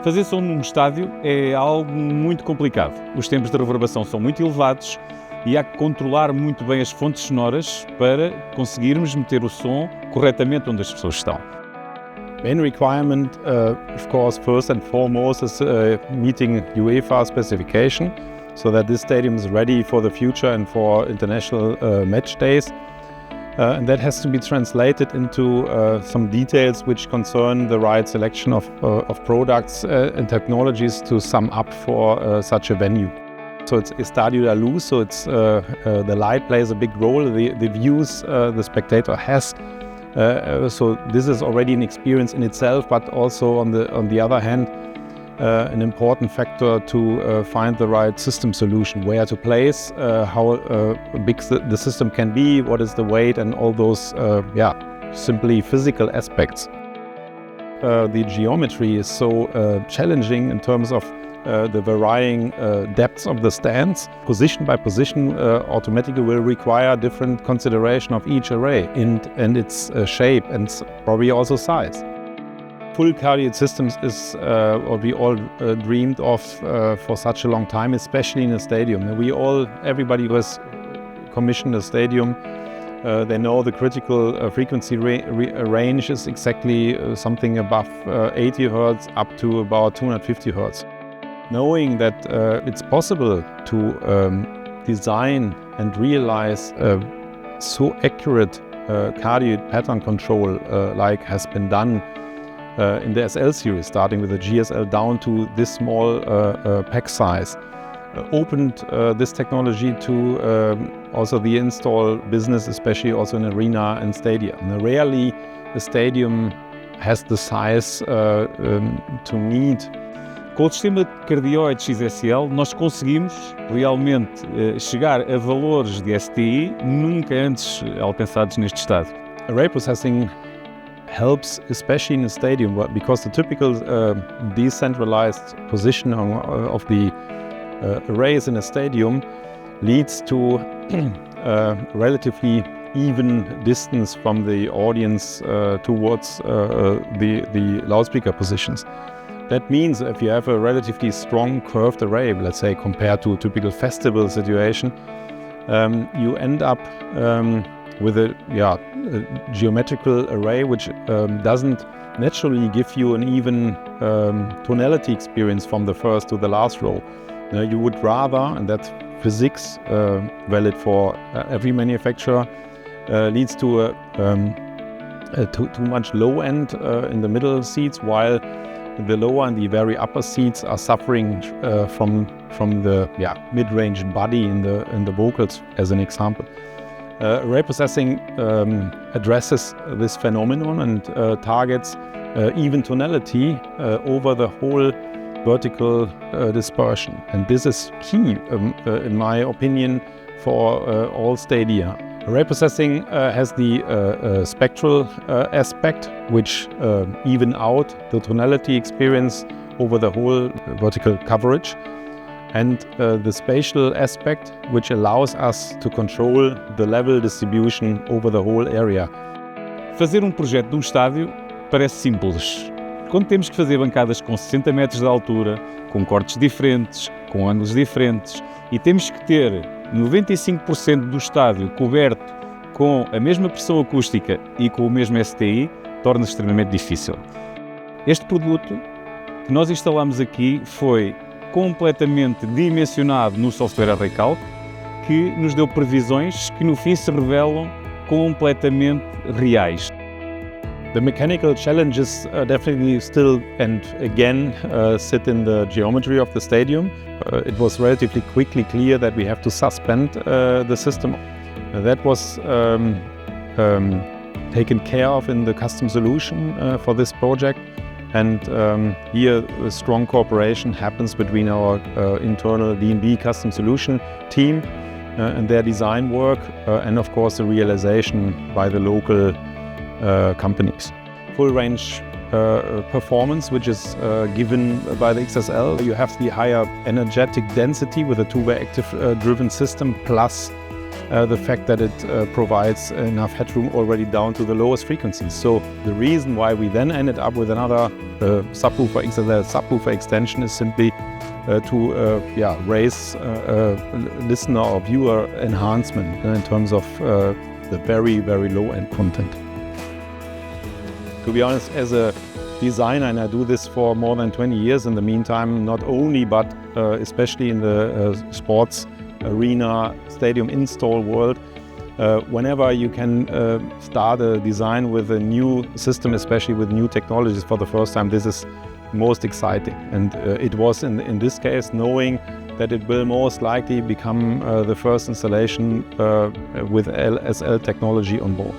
Fazer som num estádio é algo muito complicado. Os tempos de reverberação são muito elevados e há que controlar muito bem as fontes sonoras para conseguirmos meter o som corretamente onde as pessoas estão. Main requirement, of course, first and foremost is meeting UEFA specification, so that this stadium is ready for the future and for international match days. And that has to be translated into some details which concern the right selection of products and technologies to sum up for such a venue. So it's Estadio da Luz, so it's the light plays a big role, the views the spectator has. So this is already an experience in itself, but also on the other hand, an important factor to find the right system solution, where to place, how big the system can be, what is the weight, and all those simply physical aspects. The geometry is so challenging in terms of the varying depths of the stands. Position by position automatically will require different consideration of each array and its shape and probably also size. Full Cardioid systems is what we all dreamed of for such a long time, especially in a stadium. Everybody who has commissioned a stadium, they know the critical frequency range is exactly something above 80 Hz up to about 250 Hz. Knowing that it's possible to design and realize so accurate cardioid pattern control like has been done in the SL series, starting with the GSL down to this small pack size, opened this technology to also the install business, especially also in arena and stadia. And rarely a stadium has the size to need. Com o sistema de Cardioid XSL, nós conseguimos realmente chegar a valores de STI nunca antes alcançados neste estádio. ArrayProcessing helps especially in a stadium because the typical decentralized position of the arrays in a stadium leads to relatively even distance from the audience towards the loudspeaker positions. That means if you have a relatively strong curved array, let's say compared to a typical festival situation, you end up with a geometrical array which doesn't naturally give you an even tonality experience from the first to the last row. You would rather, and that's physics valid for every manufacturer, leads to too much low end in the middle seats, while the lower and the very upper seats are suffering from the mid-range body in the vocals, as an example. ArrayProcessing addresses this phenomenon and targets even tonality over the whole vertical dispersion. And this is key, in my opinion, for all stadia. ArrayProcessing has the spectral aspect, which even out the tonality experience over the whole vertical coverage, and the spatial aspect, which allows us to control the level distribution over the whole area. Fazer projeto de estádio parece simples. Quando temos que fazer bancadas com 60 metros de altura, com cortes diferentes, com ângulos diferentes, e temos que ter 95% do estádio coberto com a mesma pressão acústica e com o mesmo STI, torna-se extremamente difícil. Este produto que nós instalamos aqui foi completamente dimensionado no software ArrayCalc, que nos deu previsões que no fim se revelam completamente reais. The mechanical challenges definitely still and again sit in the geometry of the stadium. It was relatively quickly clear that we have to suspend the system. That was taken care of in the custom solution for this project. And here a strong cooperation happens between our internal D&B custom solution team and their design work and of course the realization by the local companies. Full range performance, which is given by the XSL. You have the higher energetic density with a two-way active driven system plus the fact that it provides enough headroom already down to the lowest frequencies. So the reason why we then ended up with another subwoofer, XSL subwoofer extension, is simply to raise listener or viewer enhancement in terms of the very, very low-end content. To be honest, as a designer, and I do this for more than 20 years in the meantime, not only but especially in the sports arena, stadium install world, whenever you can start a design with a new system, especially with new technologies for the first time, this is most exciting. And it was in this case, knowing that it will most likely become the first installation with SL technology on board.